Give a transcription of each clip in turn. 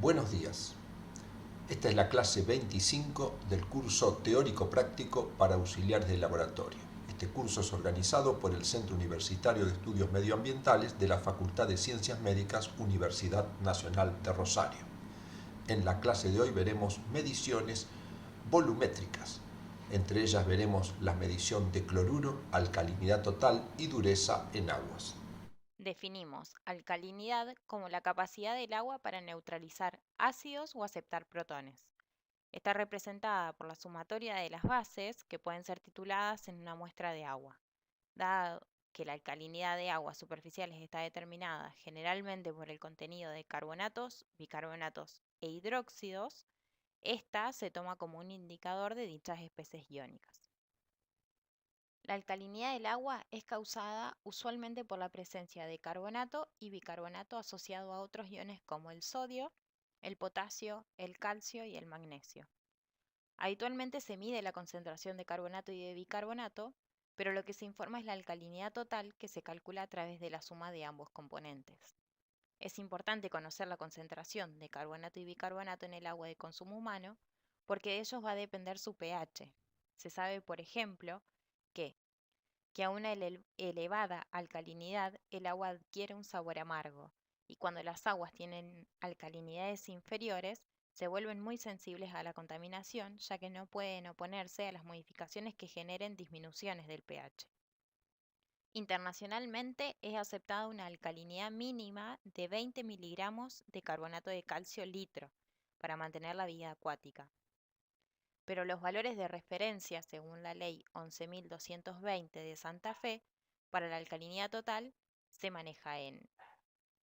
Buenos días. Esta es la clase 25 del curso teórico-práctico para auxiliares de laboratorio. Este curso es organizado por el Centro Universitario de Estudios Medioambientales de la Facultad de Ciencias Médicas, Universidad Nacional de Rosario. En la clase de hoy veremos mediciones volumétricas. Entre ellas veremos la medición de cloruro, alcalinidad total y dureza en aguas. Definimos alcalinidad como la capacidad del agua para neutralizar ácidos o aceptar protones. Está representada por la sumatoria de las bases que pueden ser tituladas en una muestra de agua. Dado que la alcalinidad de aguas superficiales está determinada generalmente por el contenido de carbonatos, bicarbonatos e hidróxidos, esta se toma como un indicador de dichas especies iónicas. La alcalinidad del agua es causada usualmente por la presencia de carbonato y bicarbonato asociado a otros iones como el sodio, el potasio, el calcio y el magnesio. Habitualmente se mide la concentración de carbonato y de bicarbonato, pero lo que se informa es la alcalinidad total que se calcula a través de la suma de ambos componentes. Es importante conocer la concentración de carbonato y bicarbonato en el agua de consumo humano porque de ellos va a depender su pH. Se sabe, por ejemplo, que que a una elevada alcalinidad el agua adquiere un sabor amargo, y cuando las aguas tienen alcalinidades inferiores, se vuelven muy sensibles a la contaminación, ya que no pueden oponerse a las modificaciones que generen disminuciones del pH. Internacionalmente es aceptada una alcalinidad mínima de 20 miligramos de carbonato de calcio litro para mantener la vida acuática, pero los valores de referencia según la ley 11.220 de Santa Fe para la alcalinidad total se maneja en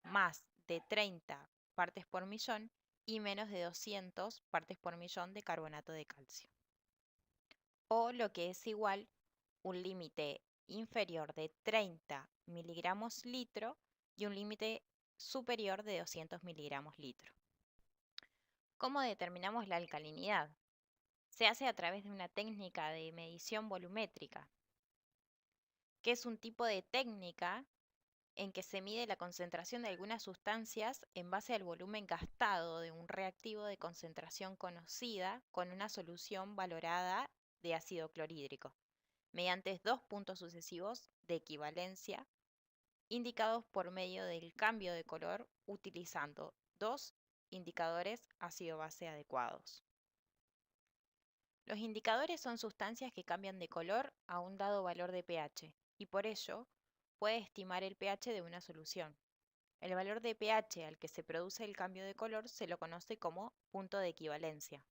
más de 30 partes por millón y menos de 200 partes por millón de carbonato de calcio. O lo que es igual, un límite inferior de 30 miligramos litro y un límite superior de 200 miligramos litro. ¿Cómo determinamos la alcalinidad? Se hace a través de una técnica de medición volumétrica, que es un tipo de técnica en que se mide la concentración de algunas sustancias en base al volumen gastado de un reactivo de concentración conocida con una solución valorada de ácido clorhídrico, mediante dos puntos sucesivos de equivalencia indicados por medio del cambio de color utilizando dos indicadores ácido-base adecuados. Los indicadores son sustancias que cambian de color a un dado valor de pH y por ello puede estimar el pH de una solución. El valor de pH al que se produce el cambio de color se lo conoce como punto de equivalencia.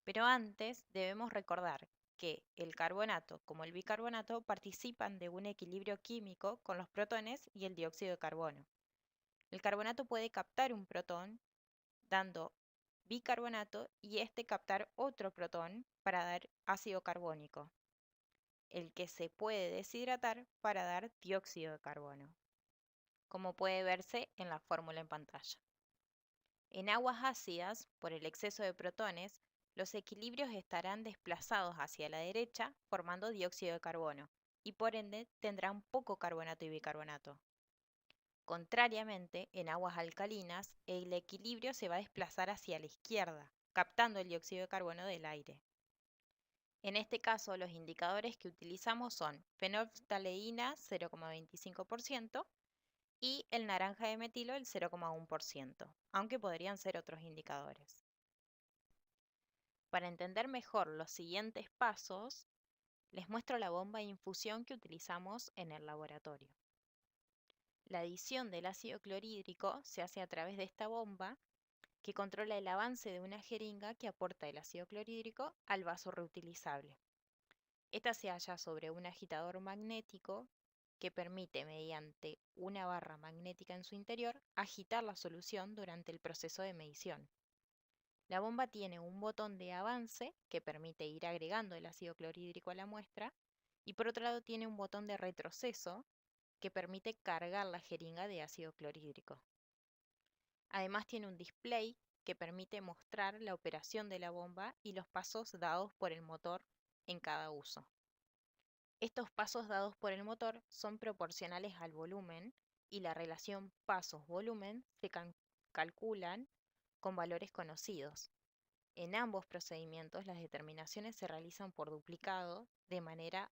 Pero antes debemos recordar que el carbonato como el bicarbonato participan de un equilibrio químico con los protones y el dióxido de carbono. El carbonato puede captar un protón dando bicarbonato y este captar otro protón para dar ácido carbónico, el que se puede deshidratar para dar dióxido de carbono, como puede verse en la fórmula en pantalla. En aguas ácidas, por el exceso de protones, los equilibrios estarán desplazados hacia la derecha formando dióxido de carbono y por ende tendrán poco carbonato y bicarbonato. Contrariamente, en aguas alcalinas, el equilibrio se va a desplazar hacia la izquierda, captando el dióxido de carbono del aire. En este caso, los indicadores que utilizamos son fenolftaleína 0,25% y el naranja de metilo el 0,1%, aunque podrían ser otros indicadores. Para entender mejor los siguientes pasos, les muestro la bomba de infusión que utilizamos en el laboratorio. La adición del ácido clorhídrico se hace a través de esta bomba que controla el avance de una jeringa que aporta el ácido clorhídrico al vaso reutilizable. Esta se halla sobre un agitador magnético que permite, mediante una barra magnética en su interior, agitar la solución durante el proceso de medición. La bomba tiene un botón de avance que permite ir agregando el ácido clorhídrico a la muestra y por otro lado tiene un botón de retroceso que permite cargar la jeringa de ácido clorhídrico. Además tiene un display que permite mostrar la operación de la bomba y los pasos dados por el motor en cada uso. Estos pasos dados por el motor son proporcionales al volumen y la relación pasos-volumen calculan con valores conocidos. En ambos procedimientos las determinaciones se realizan por duplicado de manera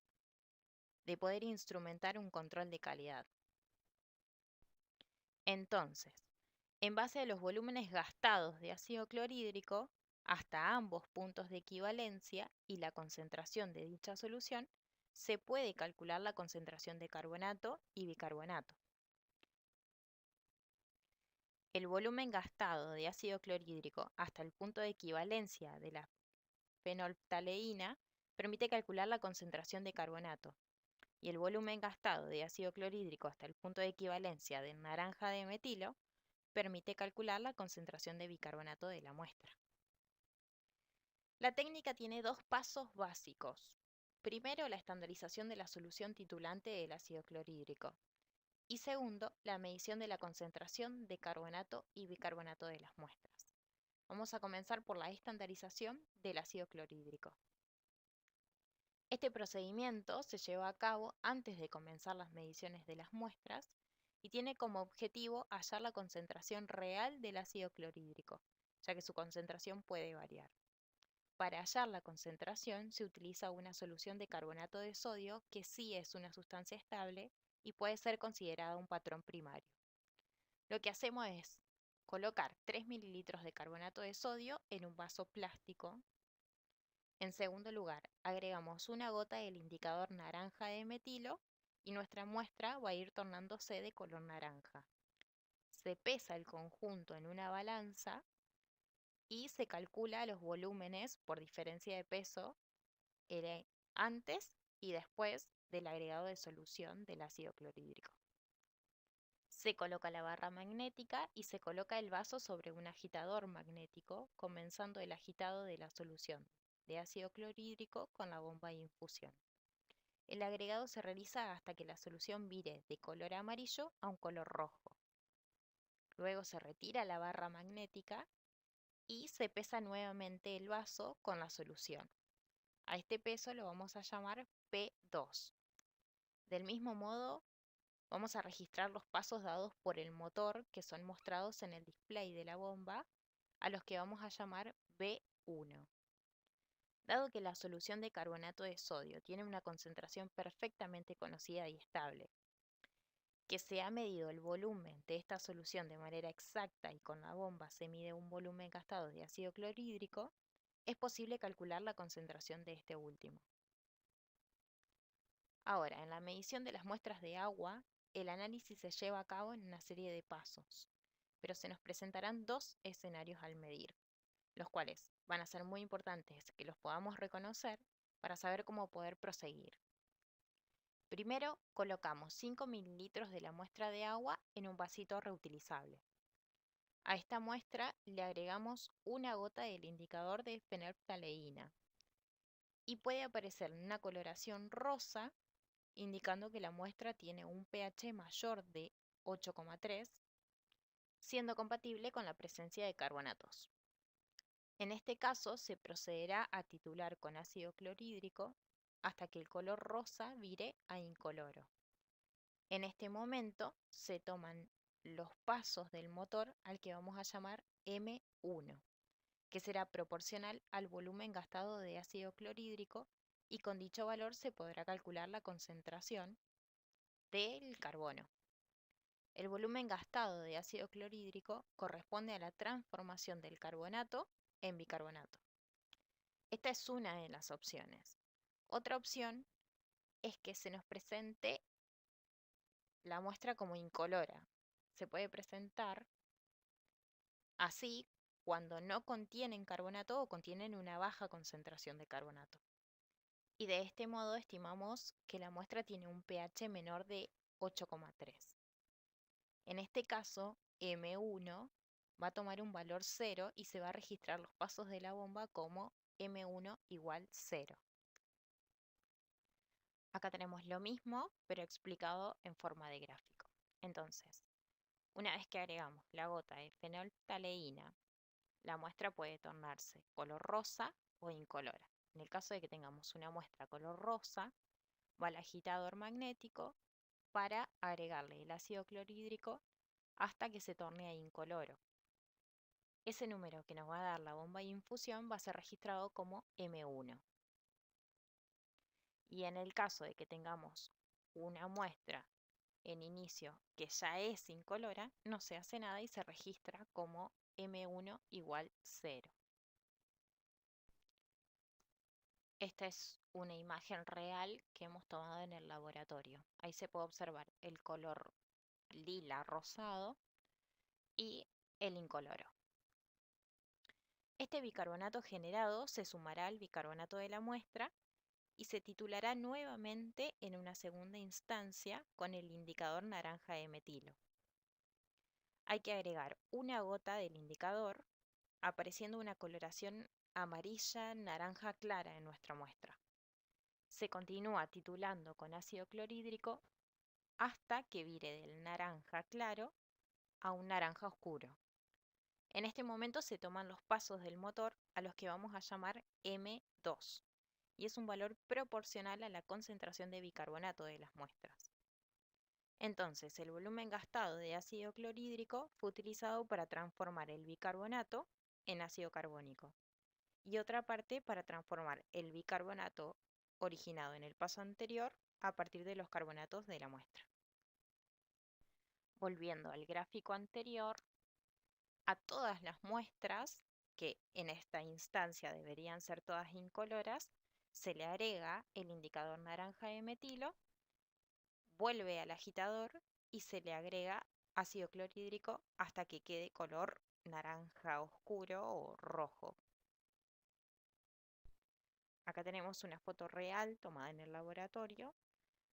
de poder instrumentar un control de calidad. Entonces, en base a los volúmenes gastados de ácido clorhídrico hasta ambos puntos de equivalencia y la concentración de dicha solución, se puede calcular la concentración de carbonato y bicarbonato. El volumen gastado de ácido clorhídrico hasta el punto de equivalencia de la fenolftaleína permite calcular la concentración de carbonato, y el volumen gastado de ácido clorhídrico hasta el punto de equivalencia del naranja de metilo permite calcular la concentración de bicarbonato de la muestra. La técnica tiene dos pasos básicos. Primero, la estandarización de la solución titulante del ácido clorhídrico. Y segundo, la medición de la concentración de carbonato y bicarbonato de las muestras. Vamos a comenzar por la estandarización del ácido clorhídrico. Este procedimiento se lleva a cabo antes de comenzar las mediciones de las muestras y tiene como objetivo hallar la concentración real del ácido clorhídrico, ya que su concentración puede variar. Para hallar la concentración se utiliza una solución de carbonato de sodio que sí es una sustancia estable y puede ser considerada un patrón primario. Lo que hacemos es colocar 3 mililitros de carbonato de sodio en un vaso plástico. En segundo lugar, agregamos una gota del indicador naranja de metilo y nuestra muestra va a ir tornándose de color naranja. Se pesa el conjunto en una balanza y se calcula los volúmenes por diferencia de peso antes y después del agregado de solución del ácido clorhídrico. Se coloca la barra magnética y se coloca el vaso sobre un agitador magnético, comenzando el agitado de la solución de ácido clorhídrico con la bomba de infusión. El agregado se realiza hasta que la solución vire de color amarillo a un color rojo. Luego se retira la barra magnética y se pesa nuevamente el vaso con la solución. A este peso lo vamos a llamar P2. Del mismo modo, vamos a registrar los pasos dados por el motor que son mostrados en el display de la bomba, a los que vamos a llamar B1. Dado que la solución de carbonato de sodio tiene una concentración perfectamente conocida y estable, que se ha medido el volumen de esta solución de manera exacta y con la bomba se mide un volumen gastado de ácido clorhídrico, es posible calcular la concentración de este último. Ahora, en la medición de las muestras de agua, el análisis se lleva a cabo en una serie de pasos, pero se nos presentarán dos escenarios al medir, los cuales van a ser muy importantes que los podamos reconocer para saber cómo poder proseguir. Primero, colocamos 5 mililitros de la muestra de agua en un vasito reutilizable. A esta muestra le agregamos una gota del indicador de fenolftaleína y puede aparecer una coloración rosa indicando que la muestra tiene un pH mayor de 8,3, siendo compatible con la presencia de carbonatos. En este caso se procederá a titular con ácido clorhídrico hasta que el color rosa vire a incoloro. En este momento se toman los pasos del motor al que vamos a llamar M1, que será proporcional al volumen gastado de ácido clorhídrico y con dicho valor se podrá calcular la concentración del carbono. El volumen gastado de ácido clorhídrico corresponde a la transformación del carbonato en bicarbonato. Esta es una de las opciones. Otra opción es que se nos presente la muestra como incolora. Se puede presentar así cuando no contienen carbonato o contienen una baja concentración de carbonato. Y de este modo estimamos que la muestra tiene un pH menor de 8,3. En este caso, M1 va a tomar un valor 0 y se va a registrar los pasos de la bomba como M1 igual 0. Acá tenemos lo mismo, pero explicado en forma de gráfico. Entonces, una vez que agregamos la gota de fenolftaleína, la muestra puede tornarse color rosa o incolora. En el caso de que tengamos una muestra color rosa, va al agitador magnético para agregarle el ácido clorhídrico hasta que se torne a incoloro. Ese número que nos va a dar la bomba de infusión va a ser registrado como M1. Y en el caso de que tengamos una muestra en inicio que ya es incolora, no se hace nada y se registra como M1 igual 0. Esta es una imagen real que hemos tomado en el laboratorio. Ahí se puede observar el color lila rosado y el incoloro. Este bicarbonato generado se sumará al bicarbonato de la muestra y se titulará nuevamente en una segunda instancia con el indicador naranja de metilo. Hay que agregar una gota del indicador, apareciendo una coloración amarilla naranja clara en nuestra muestra. Se continúa titulando con ácido clorhídrico hasta que vire del naranja claro a un naranja oscuro. En este momento se toman los pasos del motor a los que vamos a llamar M2 y es un valor proporcional a la concentración de bicarbonato de las muestras. Entonces, el volumen gastado de ácido clorhídrico fue utilizado para transformar el bicarbonato en ácido carbónico y otra parte para transformar el bicarbonato originado en el paso anterior a partir de los carbonatos de la muestra. Volviendo al gráfico anterior, a todas las muestras, que en esta instancia deberían ser todas incoloras, se le agrega el indicador naranja de metilo, vuelve al agitador y se le agrega ácido clorhídrico hasta que quede color naranja oscuro o rojo. Acá tenemos una foto real tomada en el laboratorio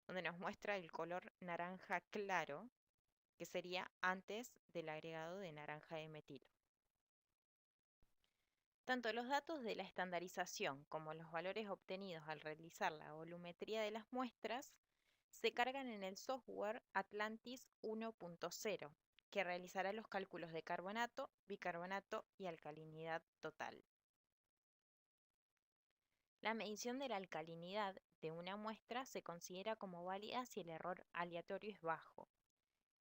donde nos muestra el color naranja claro, que sería antes del agregado de naranja de metilo. Tanto los datos de la estandarización como los valores obtenidos al realizar la volumetría de las muestras se cargan en el software Atlantis 1.0, que realizará los cálculos de carbonato, bicarbonato y alcalinidad total. La medición de la alcalinidad de una muestra se considera como válida si el error aleatorio es bajo.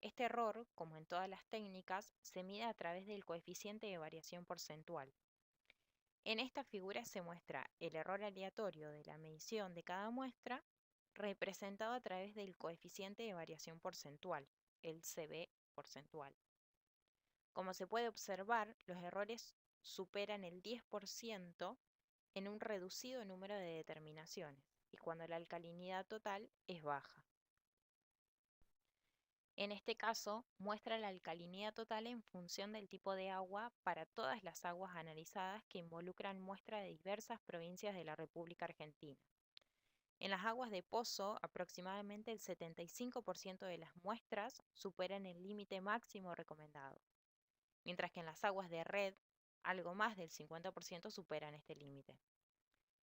Este error, como en todas las técnicas, se mide a través del coeficiente de variación porcentual. En esta figura se muestra el error aleatorio de la medición de cada muestra representado a través del coeficiente de variación porcentual, el CB porcentual. Como se puede observar, los errores superan el 10% en un reducido número de determinaciones y cuando la alcalinidad total es baja. En este caso, muestra la alcalinidad total en función del tipo de agua para todas las aguas analizadas que involucran muestras de diversas provincias de la República Argentina. En las aguas de pozo, aproximadamente el 75% de las muestras superan el límite máximo recomendado, mientras que en las aguas de red, algo más del 50% superan este límite.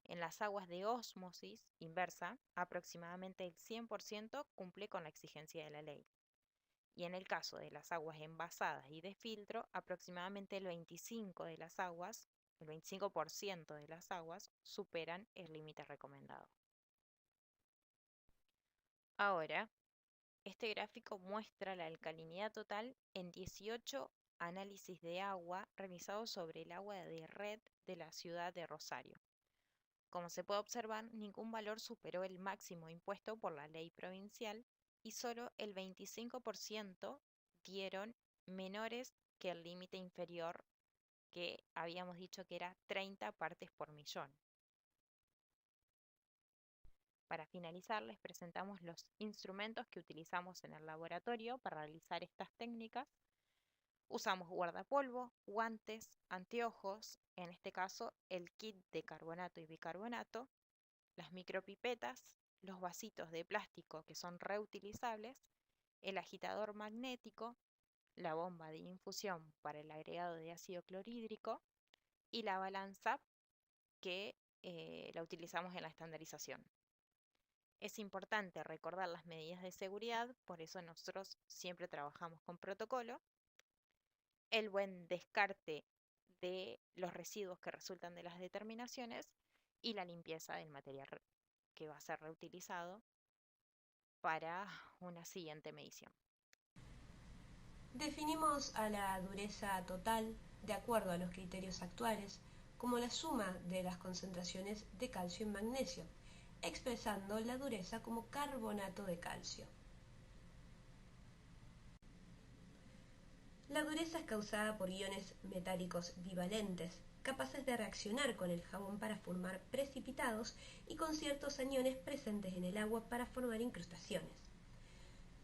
En las aguas de ósmosis inversa, aproximadamente el 100% cumple con la exigencia de la ley. Y en el caso de las aguas envasadas y de filtro, aproximadamente el 25% de las aguas superan el límite recomendado. Ahora, este gráfico muestra la alcalinidad total en 18 análisis de agua realizados sobre el agua de red de la ciudad de Rosario. Como se puede observar, ningún valor superó el máximo impuesto por la ley provincial y solo el 25% dieron menores que el límite inferior que habíamos dicho que era 30 partes por millón. Para finalizar, les presentamos los instrumentos que utilizamos en el laboratorio para realizar estas técnicas. Usamos guardapolvo, guantes, anteojos, en este caso el kit de carbonato y bicarbonato, las micropipetas, los vasitos de plástico que son reutilizables, el agitador magnético, la bomba de infusión para el agregado de ácido clorhídrico y la balanza que la utilizamos en la estandarización. Es importante recordar las medidas de seguridad, por eso nosotros siempre trabajamos con protocolo, el buen descarte de los residuos que resultan de las determinaciones y la limpieza del material que va a ser reutilizado para una siguiente medición. Definimos a la dureza total de acuerdo a los criterios actuales, como la suma de las concentraciones de calcio y magnesio, expresando la dureza como carbonato de calcio. La dureza es causada por iones metálicos divalentes, capaces de reaccionar con el jabón para formar precipitados y con ciertos aniones presentes en el agua para formar incrustaciones.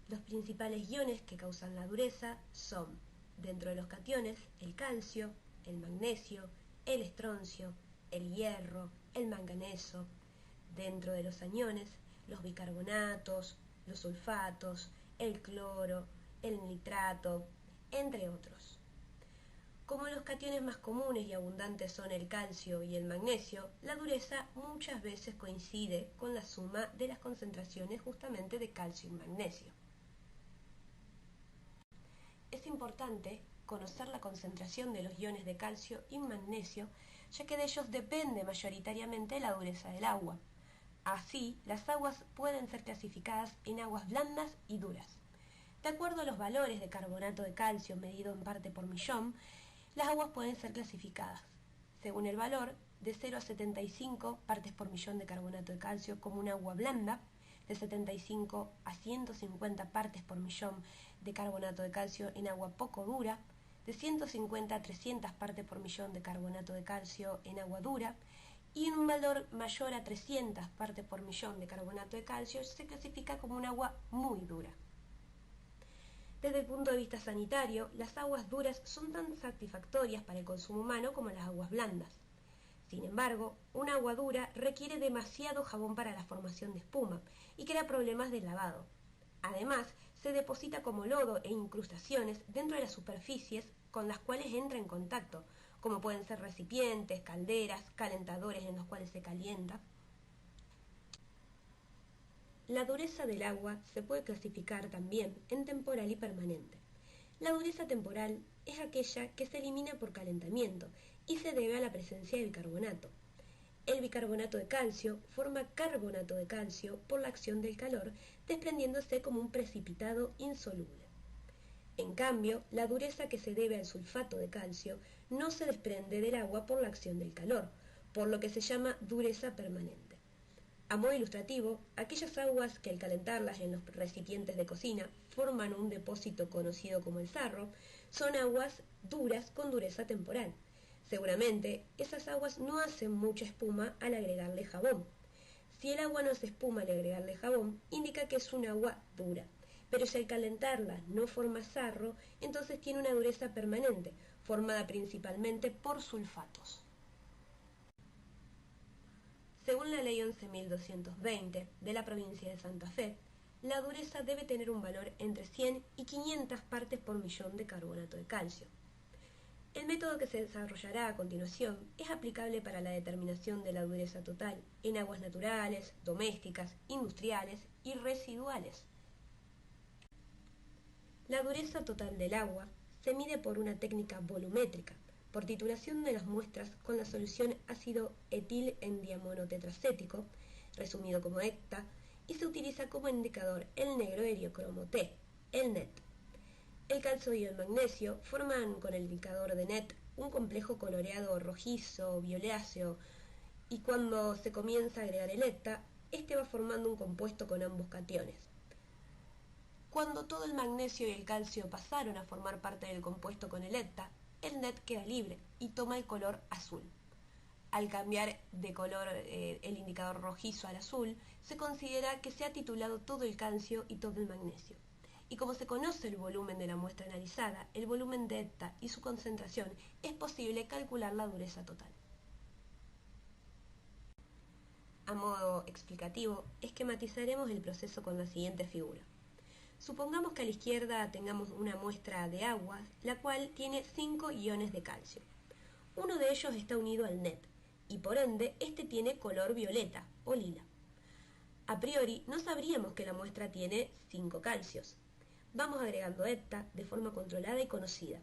Los principales iones que causan la dureza son, dentro de los cationes, el calcio, el magnesio, el estroncio, el hierro, el manganeso. Dentro de los aniones, los bicarbonatos, los sulfatos, el cloro, el nitrato, entre otros. Como los cationes más comunes y abundantes son el calcio y el magnesio, la dureza muchas veces coincide con la suma de las concentraciones justamente de calcio y magnesio. Es importante conocer la concentración de los iones de calcio y magnesio, ya que de ellos depende mayoritariamente la dureza del agua. Así, las aguas pueden ser clasificadas en aguas blandas y duras. De acuerdo a los valores de carbonato de calcio medido en parte por millón, las aguas pueden ser clasificadas, según el valor, de 0 a 75 partes por millón de carbonato de calcio como un agua blanda, de 75 a 150 partes por millón de carbonato de calcio en agua poco dura, de 150 a 300 partes por millón de carbonato de calcio en agua dura, y en un valor mayor a 300 partes por millón de carbonato de calcio se clasifica como un agua muy dura. Desde el punto de vista sanitario, las aguas duras son tan satisfactorias para el consumo humano como las aguas blandas. Sin embargo, un agua dura requiere demasiado jabón para la formación de espuma y crea problemas de lavado. Además, se deposita como lodo e incrustaciones dentro de las superficies con las cuales entra en contacto, como pueden ser recipientes, calderas, calentadores en los cuales se calienta. La dureza del agua se puede clasificar también en temporal y permanente. La dureza temporal es aquella que se elimina por calentamiento y se debe a la presencia de bicarbonato. El bicarbonato de calcio forma carbonato de calcio por la acción del calor, desprendiéndose como un precipitado insoluble. En cambio, la dureza que se debe al sulfato de calcio no se desprende del agua por la acción del calor, por lo que se llama dureza permanente. A modo ilustrativo, aquellas aguas que al calentarlas en los recipientes de cocina forman un depósito conocido como el sarro, son aguas duras con dureza temporal. Seguramente, esas aguas no hacen mucha espuma al agregarle jabón. Si el agua no hace espuma al agregarle jabón, indica que es un agua dura. Pero si al calentarla no forma sarro, entonces tiene una dureza permanente, formada principalmente por sulfatos. Según la Ley 11.220 de la provincia de Santa Fe, la dureza debe tener un valor entre 100 y 500 partes por millón de carbonato de calcio. El método que se desarrollará a continuación es aplicable para la determinación de la dureza total en aguas naturales, domésticas, industriales y residuales. La dureza total del agua se mide por una técnica volumétrica, por titulación de las muestras con la solución ácido etil-endiamonotetracético, resumido como ECTA, y se utiliza como indicador el negro heliocromo T, el NET. El calcio y el magnesio forman con el indicador de NET un complejo coloreado rojizo, violáceo, y cuando se comienza a agregar el ECTA, este va formando un compuesto con ambos cationes. Cuando todo el magnesio y el calcio pasaron a formar parte del compuesto con el ECTA, el NET queda libre y toma el color azul. Al cambiar de color el indicador rojizo al azul, se considera que se ha titulado todo el calcio y todo el magnesio. Y como se conoce el volumen de la muestra analizada, el volumen de ECTA y su concentración, es posible calcular la dureza total. A modo explicativo, esquematizaremos el proceso con la siguiente figura. Supongamos que a la izquierda tengamos una muestra de agua, la cual tiene 5 iones de calcio. Uno de ellos está unido al NET, y por ende este tiene color violeta o lila. A priori no sabríamos que la muestra tiene 5 calcios. Vamos agregando ECTA de forma controlada y conocida.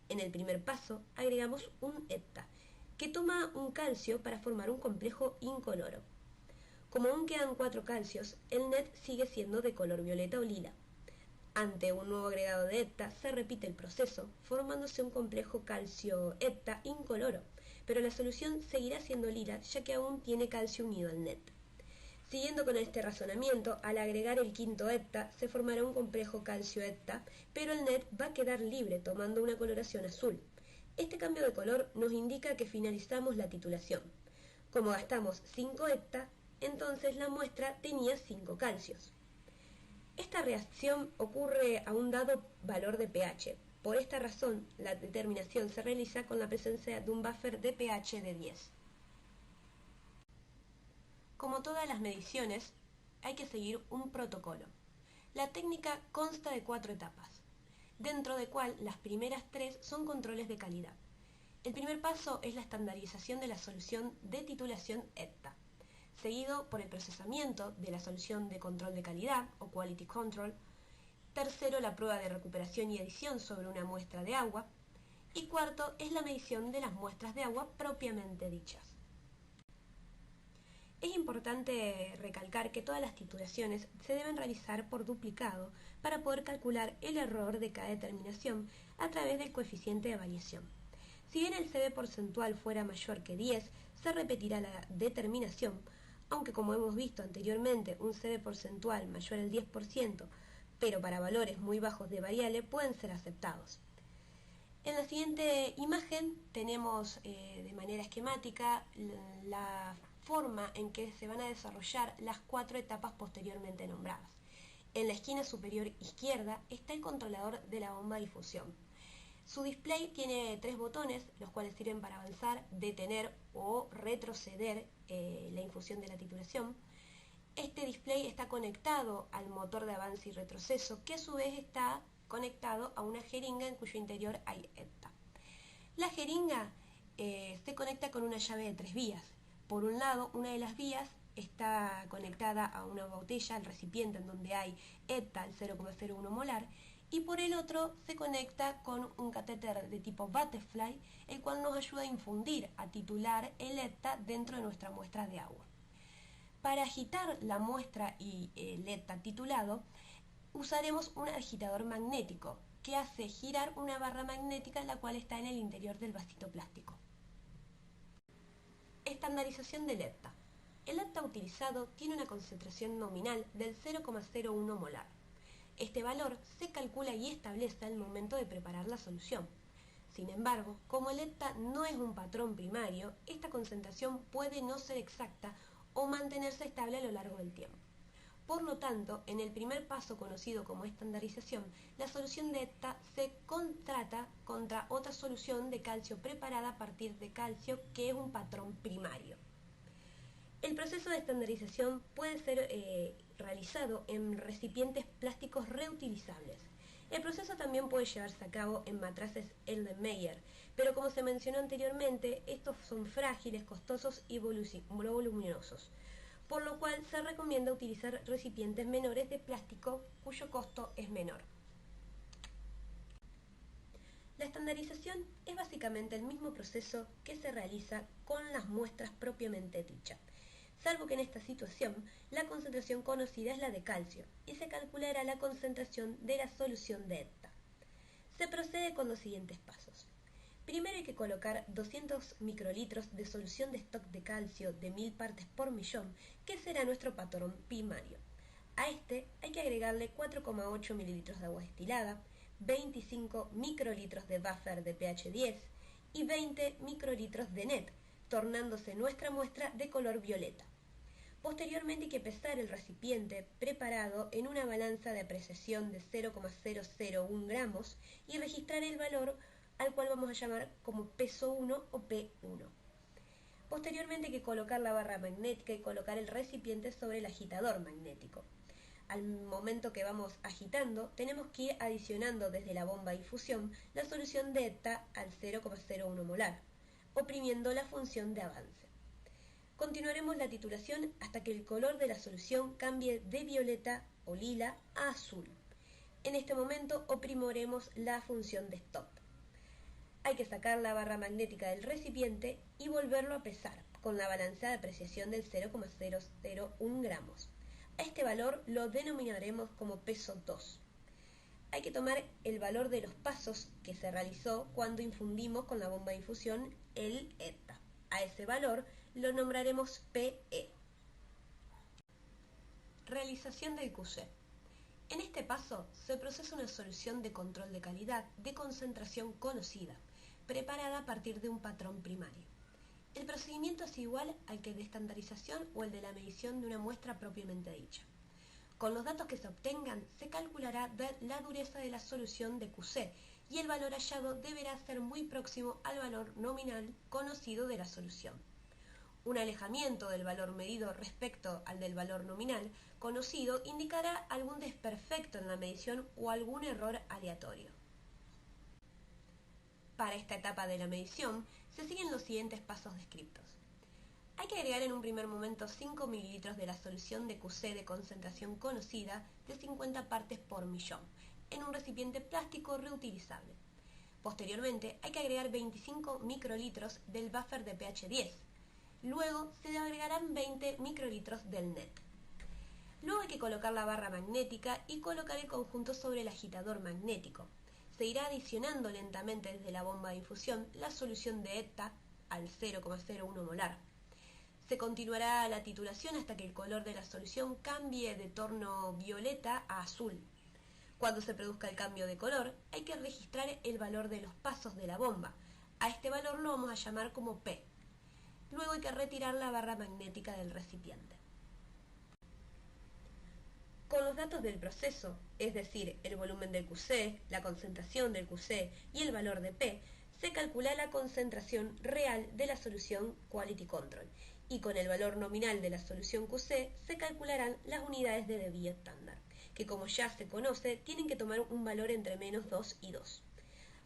En el primer paso agregamos un ECTA, que toma un calcio para formar un complejo incoloro. Como aún quedan 4 calcios, el NET sigue siendo de color violeta o lila. Ante un nuevo agregado de hepta, se repite el proceso, formándose un complejo calcio-hepta incoloro, pero la solución seguirá siendo lila ya que aún tiene calcio unido al NET. Siguiendo con este razonamiento, al agregar el quinto hepta, se formará un complejo calcio-hepta, pero el NET va a quedar libre tomando una coloración azul. Este cambio de color nos indica que finalizamos la titulación. Como gastamos 5 hepta, entonces la muestra tenía 5 calcios. Esta reacción ocurre a un dado valor de pH. Por esta razón, la determinación se realiza con la presencia de un buffer de pH de 10. Como todas las mediciones, hay que seguir un protocolo. La técnica consta de 4 etapas, dentro de cual las primeras 3 son controles de calidad. El primer paso es la estandarización de la solución de titulación hepta, seguido por el procesamiento de la solución de control de calidad o quality control. Tercero, la prueba de recuperación y adición sobre una muestra de agua. Y cuarto es la medición de las muestras de agua propiamente dichas. Es importante recalcar que todas las titulaciones se deben realizar por duplicado para poder calcular el error de cada determinación a través del coeficiente de variación. Si bien el CD porcentual fuera mayor que 10, se repetirá la determinación, aunque como hemos visto anteriormente, un CD porcentual mayor al 10%, pero para valores muy bajos de variable pueden ser aceptados. En la siguiente imagen tenemos de manera esquemática la forma en que se van a desarrollar las 4 etapas posteriormente nombradas. En la esquina superior izquierda está el controlador de la bomba de difusión. Su display tiene 3 botones, los cuales sirven para avanzar, detener o retroceder la infusión de la titulación. Este display está conectado al motor de avance y retroceso, que a su vez está conectado a una jeringa en cuyo interior hay hepta. La jeringa se conecta con una llave de 3 vías. Por un lado, una de las vías está conectada a una botella, al recipiente en donde hay hepta al 0,01 molar, y por el otro se conecta con un catéter de tipo Butterfly, el cual nos ayuda a infundir, a titular el hepta dentro de nuestra muestra de agua. Para agitar la muestra y el hepta titulado, usaremos un agitador magnético que hace girar una barra magnética la cual está en el interior del vasito plástico. Estandarización del hepta. El hepta utilizado tiene una concentración nominal del 0,01 molar. Este valor se calcula y establece al momento de preparar la solución. Sin embargo, como el hepta no es un patrón primario, esta concentración puede no ser exacta o mantenerse estable a lo largo del tiempo. Por lo tanto, en el primer paso conocido como estandarización, la solución de hepta se contrasta contra otra solución de calcio preparada a partir de calcio que es un patrón primario. El proceso de estandarización puede ser realizado en recipientes plásticos reutilizables. El proceso también puede llevarse a cabo en matraces Erlenmeyer, pero como se mencionó anteriormente, estos son frágiles, costosos y voluminosos, por lo cual se recomienda utilizar recipientes menores de plástico cuyo costo es menor. La estandarización es básicamente el mismo proceso que se realiza con las muestras propiamente dichas, salvo que en esta situación la concentración conocida es la de calcio y se calculará la concentración de la solución de hepta. Se procede con los siguientes pasos. Primero hay que colocar 200 microlitros de solución de stock de calcio de 1000 partes por millón, que será nuestro patrón primario. A este hay que agregarle 4,8 mililitros de agua destilada, 25 microlitros de buffer de pH 10 y 20 microlitros de NET, tornándose nuestra muestra de color violeta. Posteriormente hay que pesar el recipiente preparado en una balanza de apreciación de 0,001 gramos y registrar el valor al cual vamos a llamar como peso 1 o P1. Posteriormente hay que colocar la barra magnética y colocar el recipiente sobre el agitador magnético. Al momento que vamos agitando, tenemos que ir adicionando desde la bomba de infusión la solución de hepta al 0,01 molar, oprimiendo la función de avance. Continuaremos la titulación hasta que el color de la solución cambie de violeta o lila a azul. En este momento oprimiremos la función de stop. Hay que sacar la barra magnética del recipiente y volverlo a pesar con la balanza de apreciación del 0,001 gramos. A este valor lo denominaremos como peso 2. hay que tomar el valor de los pasos que se realizó cuando infundimos con la bomba de infusión el ETA. A ese valor lo nombraremos PE. Realización del QC. En este paso se procesa una solución de control de calidad de concentración conocida, preparada a partir de un patrón primario. El procedimiento es igual al que el de estandarización o el de la medición de una muestra propiamente dicha. Con los datos que se obtengan, se calculará la dureza de la solución de QC y el valor hallado deberá ser muy próximo al valor nominal conocido de la solución. Un alejamiento del valor medido respecto al del valor nominal conocido indicará algún desperfecto en la medición o algún error aleatorio. Para esta etapa de la medición se siguen los siguientes pasos descritos. Hay que agregar en un primer momento 5 ml de la solución de QC de concentración conocida de 50 partes por millón en un recipiente plástico reutilizable. Posteriormente hay que agregar 25 microlitros del buffer de pH 10. Luego se agregarán 20 microlitros del NET. Luego hay que colocar la barra magnética y colocar el conjunto sobre el agitador magnético. Se irá adicionando lentamente desde la bomba de infusión la solución de ETA al 0,01 molar. Se continuará la titulación hasta que el color de la solución cambie de tono violeta a azul. Cuando se produzca el cambio de color, hay que registrar el valor de los pasos de la bomba. A este valor lo vamos a llamar como P. Luego hay que retirar la barra magnética del recipiente. Con los datos del proceso, es decir, el volumen del QC, la concentración del QC y el valor de P, se calcula la concentración real de la solución Quality Control y con el valor nominal de la solución QC se calcularán las unidades de desvío estándar, que como ya se conoce, tienen que tomar un valor entre menos 2 y 2.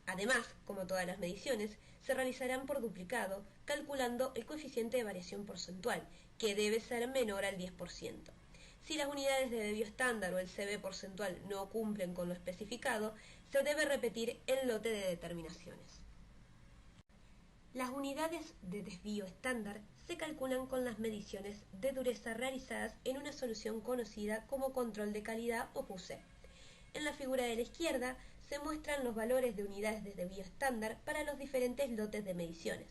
Además, como todas las mediciones, se realizarán por duplicado, calculando el coeficiente de variación porcentual, que debe ser menor al 10%. Si las unidades de desvío estándar o el CB porcentual no cumplen con lo especificado, se debe repetir el lote de determinaciones. Las unidades de desvío estándar se calculan con las mediciones de dureza realizadas en una solución conocida como control de calidad o QC. En la figura de la izquierda se muestran los valores de unidades de desvío estándar para los diferentes lotes de mediciones.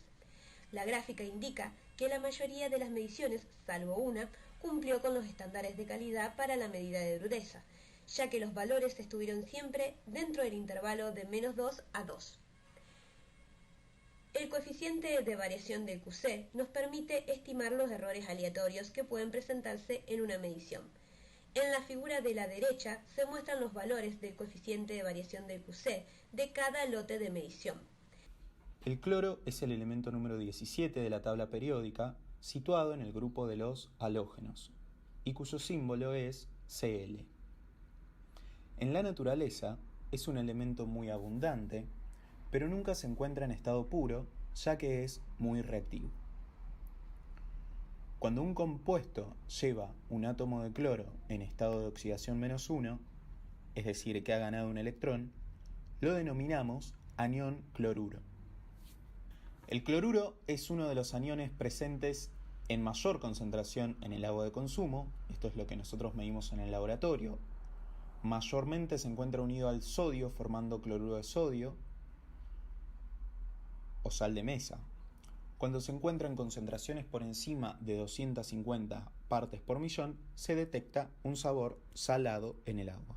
La gráfica indica que la mayoría de las mediciones, salvo una, cumplió con los estándares de calidad para la medida de dureza, ya que los valores estuvieron siempre dentro del intervalo de menos 2 a 2. El coeficiente de variación del QC nos permite estimar los errores aleatorios que pueden presentarse en una medición. En la figura de la derecha se muestran los valores del coeficiente de variación del QC de cada lote de medición. El cloro es el elemento número 17 de la tabla periódica, situado en el grupo de los halógenos, y cuyo símbolo es Cl. En la naturaleza es un elemento muy abundante, pero nunca se encuentra en estado puro, ya que es muy reactivo. Cuando un compuesto lleva un átomo de cloro en estado de oxidación -1, es decir, que ha ganado un electrón, lo denominamos anión cloruro. El cloruro es uno de los aniones presentes en mayor concentración en el agua de consumo, esto es lo que nosotros medimos en el laboratorio. Mayormente se encuentra unido al sodio formando cloruro de sodio o sal de mesa. Cuando se encuentra en concentraciones por encima de 250 partes por millón, se detecta un sabor salado en el agua.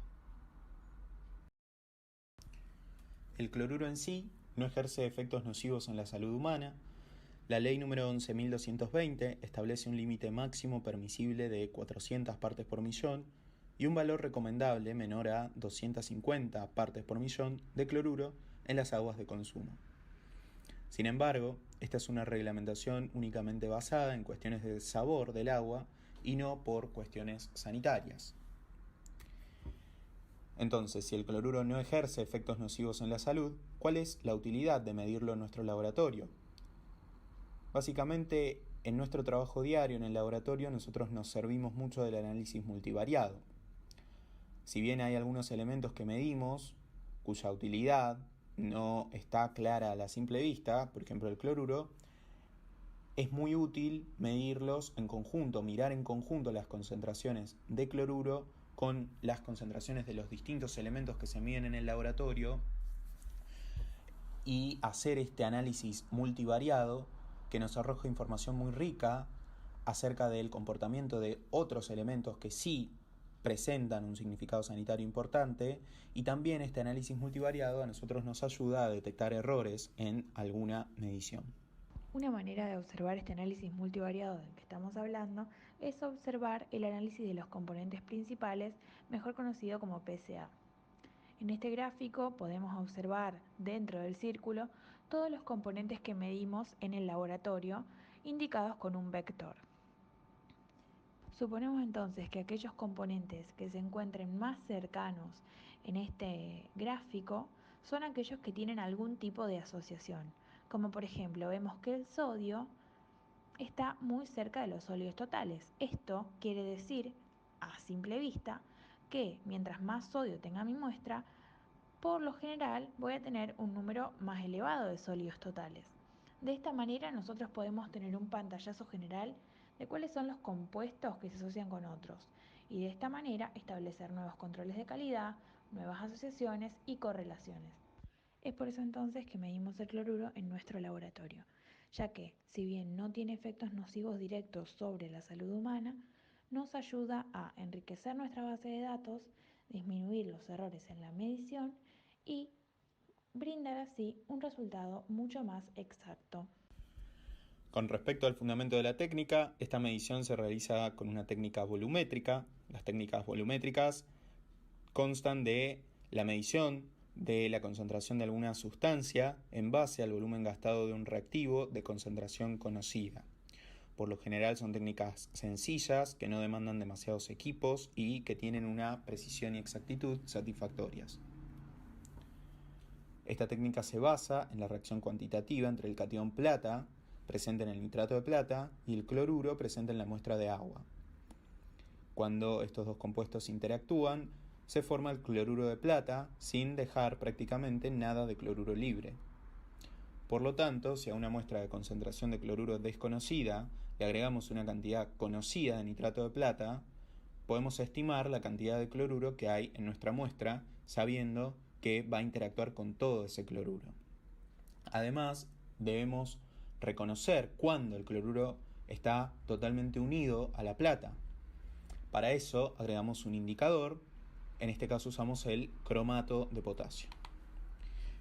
El cloruro en sí no ejerce efectos nocivos en la salud humana. La ley número 11.220 establece un límite máximo permisible de 400 partes por millón y un valor recomendable menor a 250 partes por millón de cloruro en las aguas de consumo. Sin embargo, esta es una reglamentación únicamente basada en cuestiones de sabor del agua y no por cuestiones sanitarias. Entonces, si el cloruro no ejerce efectos nocivos en la salud, ¿cuál es la utilidad de medirlo en nuestro laboratorio? Básicamente, en nuestro trabajo diario en el laboratorio nosotros nos servimos mucho del análisis multivariado. Si bien hay algunos elementos que medimos, cuya utilidad no está clara a la simple vista, por ejemplo el cloruro, es muy útil medirlos en conjunto, mirar en conjunto las concentraciones de cloruro con las concentraciones de los distintos elementos que se miden en el laboratorio y hacer este análisis multivariado que nos arroja información muy rica acerca del comportamiento de otros elementos que sí presentan un significado sanitario importante, y también este análisis multivariado a nosotros nos ayuda a detectar errores en alguna medición. Una manera de observar este análisis multivariado del que estamos hablando es observar el análisis de los componentes principales, mejor conocido como PSA. En este gráfico podemos observar dentro del círculo todos los componentes que medimos en el laboratorio, indicados con un vector. Suponemos entonces que aquellos componentes que se encuentren más cercanos en este gráfico son aquellos que tienen algún tipo de asociación, como por ejemplo vemos que el sodio está muy cerca de los sólidos totales. Esto quiere decir, a simple vista, que mientras más sodio tenga mi muestra, por lo general voy a tener un número más elevado de sólidos totales. De esta manera nosotros podemos tener un pantallazo general de cuáles son los compuestos que se asocian con otros, y de esta manera establecer nuevos controles de calidad, nuevas asociaciones y correlaciones. Es por eso entonces que medimos el cloruro en nuestro laboratorio, ya que, si bien no tiene efectos nocivos directos sobre la salud humana, nos ayuda a enriquecer nuestra base de datos, disminuir los errores en la medición y brindar así un resultado mucho más exacto. Con respecto al fundamento de la técnica, esta medición se realiza con una técnica volumétrica. Las técnicas volumétricas constan de la medición de la concentración de alguna sustancia en base al volumen gastado de un reactivo de concentración conocida. Por lo general son técnicas sencillas, que no demandan demasiados equipos y que tienen una precisión y exactitud satisfactorias. Esta técnica se basa en la reacción cuantitativa entre el catión plata, presente en el nitrato de plata, y el cloruro presente en la muestra de agua. Cuando estos dos compuestos interactúan, se forma el cloruro de plata sin dejar prácticamente nada de cloruro libre. Por lo tanto, si a una muestra de concentración de cloruro desconocida le agregamos una cantidad conocida de nitrato de plata, podemos estimar la cantidad de cloruro que hay en nuestra muestra, sabiendo que va a interactuar con todo ese cloruro. Además, debemos reconocer cuándo el cloruro está totalmente unido a la plata. Para eso agregamos un indicador, en este caso usamos el cromato de potasio.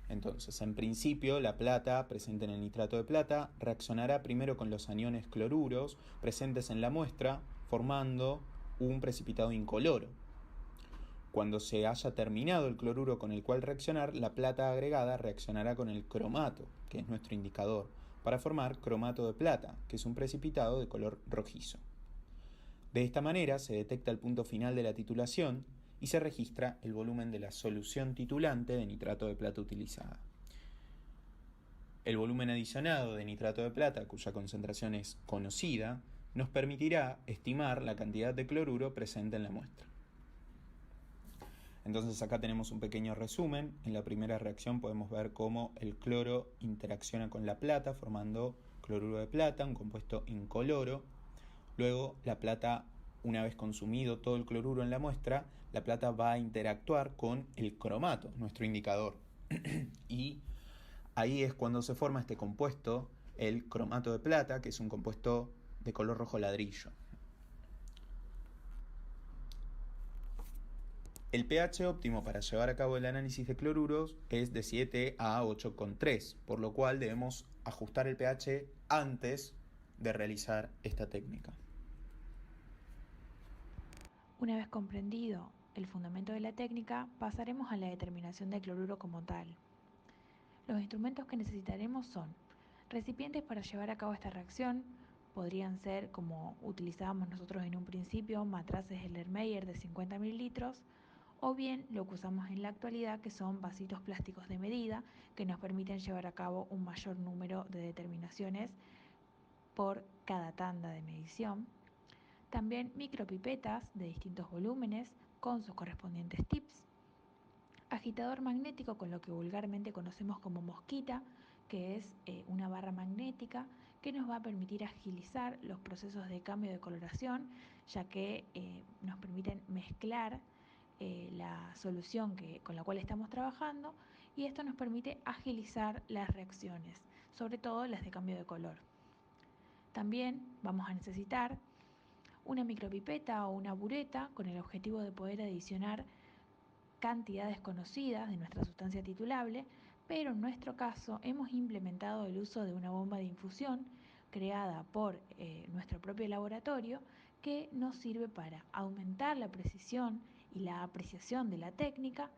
Entonces, en principio, la plata presente en el nitrato de plata reaccionará primero con los aniones cloruros presentes en la muestra, formando un precipitado incoloro. Cuando se haya terminado el cloruro con el cual reaccionar, la plata agregada reaccionará con el cromato, que es nuestro indicador, para formar cromato de plata, que es un precipitado de color rojizo. De esta manera se detecta el punto final de la titulación y se registra el volumen de la solución titulante de nitrato de plata utilizada. El volumen adicionado de nitrato de plata, cuya concentración es conocida, nos permitirá estimar la cantidad de cloruro presente en la muestra. Entonces acá tenemos un pequeño resumen. En la primera reacción podemos ver cómo el cloro interacciona con la plata formando cloruro de plata, un compuesto incoloro. Luego la plata, una vez consumido todo el cloruro en la muestra, la plata va a interactuar con el cromato, nuestro indicador. Y ahí es cuando se forma este compuesto, el cromato de plata, que es un compuesto de color rojo ladrillo. El pH óptimo para llevar a cabo el análisis de cloruros es de 7 a 8,3, por lo cual debemos ajustar el pH antes de realizar esta técnica. Una vez comprendido el fundamento de la técnica, pasaremos a la determinación del cloruro como tal. Los instrumentos que necesitaremos son recipientes para llevar a cabo esta reacción. Podrían ser, como utilizábamos nosotros en un principio, matraces Erlenmeyer de 50 mililitros, o bien lo que usamos en la actualidad, que son vasitos plásticos de medida, que nos permiten llevar a cabo un mayor número de determinaciones por cada tanda de medición. También micropipetas de distintos volúmenes con sus correspondientes tips. Agitador magnético, con lo que vulgarmente conocemos como mosquita, que es una barra magnética que nos va a permitir agilizar los procesos de cambio de coloración, ya que nos permiten mezclar la solución con la cual estamos trabajando, y esto nos permite agilizar las reacciones, sobre todo las de cambio de color. También vamos a necesitar una micropipeta o una bureta con el objetivo de poder adicionar cantidades conocidas de nuestra sustancia titulable, pero en nuestro caso hemos implementado el uso de una bomba de infusión creada por nuestro propio laboratorio, que nos sirve para aumentar la precisión y la apreciación de la técnica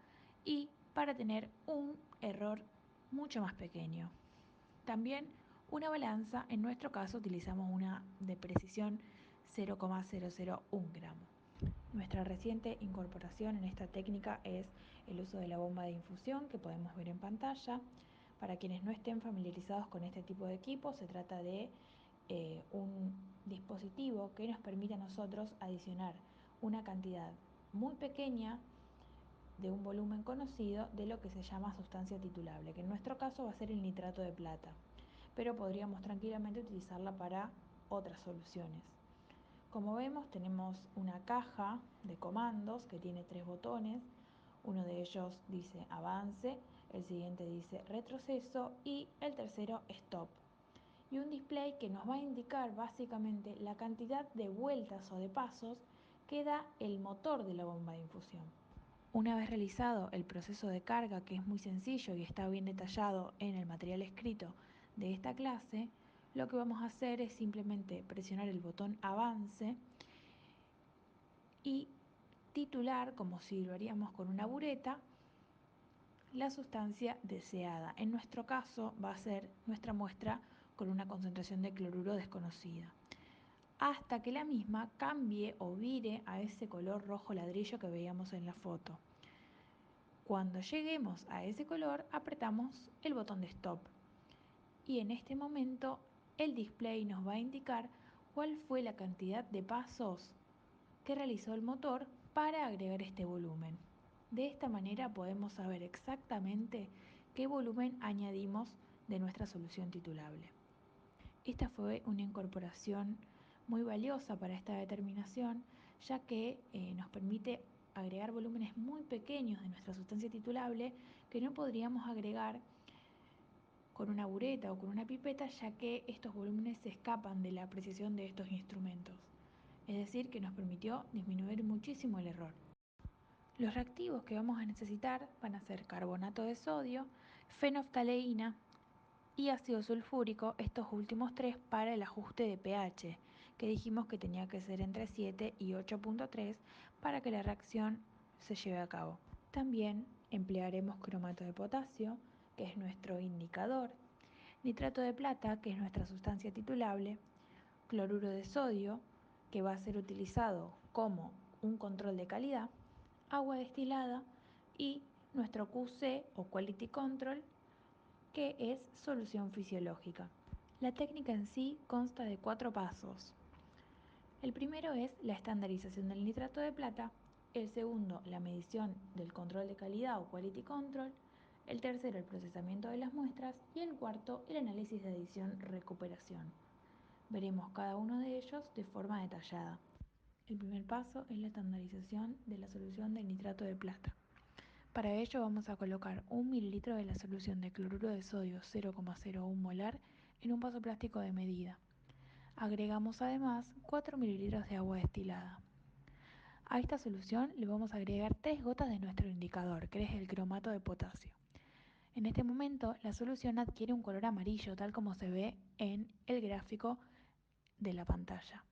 y para tener un error mucho más pequeño. También una balanza, en nuestro caso utilizamos una de precisión 0,001 gramo. Nuestra reciente incorporación en esta técnica es el uso de la bomba de infusión que podemos ver en pantalla. Para quienes no estén familiarizados con este tipo de equipo, se trata de un dispositivo que nos permite a nosotros adicionar una cantidad muy pequeña de un volumen conocido de lo que se llama sustancia titulable, que en nuestro caso va a ser el nitrato de plata, pero podríamos tranquilamente utilizarla para otras soluciones. Como vemos, tenemos una caja de comandos que tiene 3 botones. Uno de ellos dice avance, el siguiente dice retroceso y el tercero stop. Y un display que nos va a indicar básicamente la cantidad de vueltas o de pasos que da el motor de la bomba de infusión. Una vez realizado el proceso de carga, que es muy sencillo y está bien detallado en el material escrito de esta clase, lo que vamos a hacer es simplemente presionar el botón avance y titular, como si lo haríamos con una bureta, la sustancia deseada. En nuestro caso va a ser nuestra muestra con una concentración de cloruro desconocida, hasta que la misma cambie o vire a ese color rojo ladrillo que veíamos en la foto. Cuando lleguemos a ese color, apretamos el botón de stop y en este momento el display nos va a indicar cuál fue la cantidad de pasos que realizó el motor para agregar este volumen. De esta manera podemos saber exactamente qué volumen añadimos de nuestra solución titulable. Esta fue una incorporación muy valiosa para esta determinación, ya que nos permite agregar volúmenes muy pequeños de nuestra sustancia titulable que no podríamos agregar con una bureta o con una pipeta, ya que estos volúmenes se escapan de la apreciación de estos instrumentos. Es decir, que nos permitió disminuir muchísimo el error. Los reactivos que vamos a necesitar van a ser carbonato de sodio, fenoftaleína y ácido sulfúrico, estos últimos 3 para el ajuste de pH, que dijimos que tenía que ser entre 7 y 8.3 para que la reacción se lleve a cabo. También emplearemos cromato de potasio, que es nuestro indicador, nitrato de plata, que es nuestra sustancia titulable, cloruro de sodio, que va a ser utilizado como un control de calidad, agua destilada y nuestro QC o Quality Control, que es solución fisiológica. La técnica en sí consta de 4 pasos. El primero es la estandarización del nitrato de plata, el segundo la medición del control de calidad o Quality Control, el tercero el procesamiento de las muestras y el cuarto el análisis de adición-recuperación. Veremos cada uno de ellos de forma detallada. El primer paso es la estandarización de la solución del nitrato de plata. Para ello vamos a colocar 1 mililitro de la solución de cloruro de sodio 0,01 molar en un vaso plástico de medida. Agregamos además 4 mililitros de agua destilada. A esta solución le vamos a agregar 3 gotas de nuestro indicador, que es el cromato de potasio. En este momento la solución adquiere un color amarillo, tal como se ve en el gráfico de la pantalla.